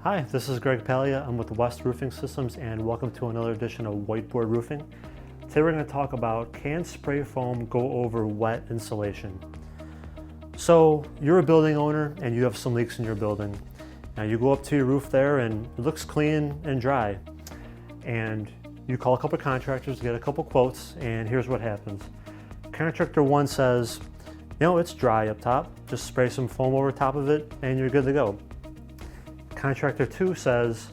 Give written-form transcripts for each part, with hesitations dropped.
Hi, this is Greg Palya. I'm with West Roofing Systems and welcome to another edition of Whiteboard Roofing. Today we're going to talk about, can spray foam go over wet insulation? So you're a building owner and you have some leaks in your building. Now you go up to your roof there and it looks clean and dry. And you call a couple of contractors, get a couple quotes, and here's what happens. Contractor one says, it's dry up top, just spray some foam over top of it and you're good to go. Contractor two says,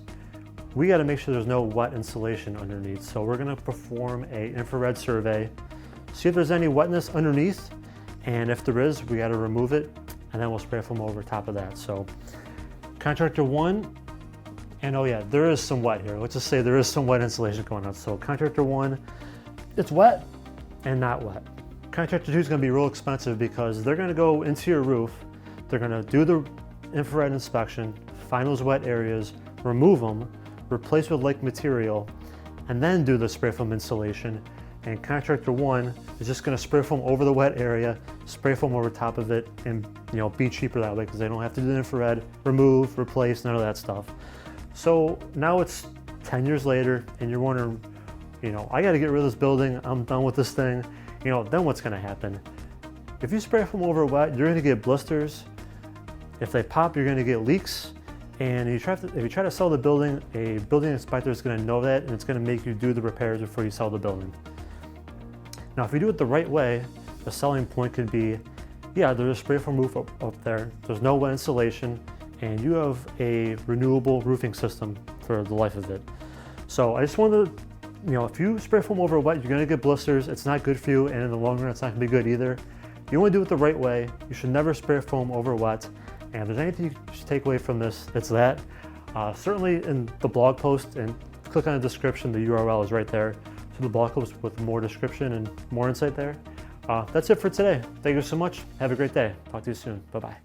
we got to make sure there's no wet insulation underneath. So we're going to perform an infrared survey, see if there's any wetness underneath. And if there is, we got to remove it and then we'll spray foam over top of that. So contractor one, and oh yeah, there is some wet here. Let's just say there is some wet insulation going on. So contractor one, it's wet and not wet. Contractor two is going to be real expensive because they're going to go into your roof. They're going to do the infrared inspection, find those wet areas, remove them, replace with like material, and then do the spray foam insulation. And contractor one is just going to spray foam over the wet area, spray foam over top of it, and be cheaper that way because they don't have to do the infrared, remove, replace, none of that stuff. So now it's 10 years later and you're wondering, I got to get rid of this building, I'm done with this thing. Then what's going to happen? If you spray foam over wet, you're going to get blisters. If they pop, you're going to get leaks. And if you try to sell the building, a building inspector is going to know that and it's going to make you do the repairs before you sell the building. Now, if you do it the right way, the selling point could be, there's a spray foam roof up there, there's no wet insulation, and you have a renewable roofing system for the life of it. So I just wanted to, if you spray foam over wet, you're going to get blisters. It's not good for you, and in the long run, it's not going to be good either. You want to do it the right way. You should never spray foam over wet. And if there's anything you should take away from this, it's that. Certainly in the blog post, and click on the description, the URL is right there. So the blog post with more description and more insight there. That's it for today. Thank you so much. Have a great day. Talk to you soon. Bye-bye.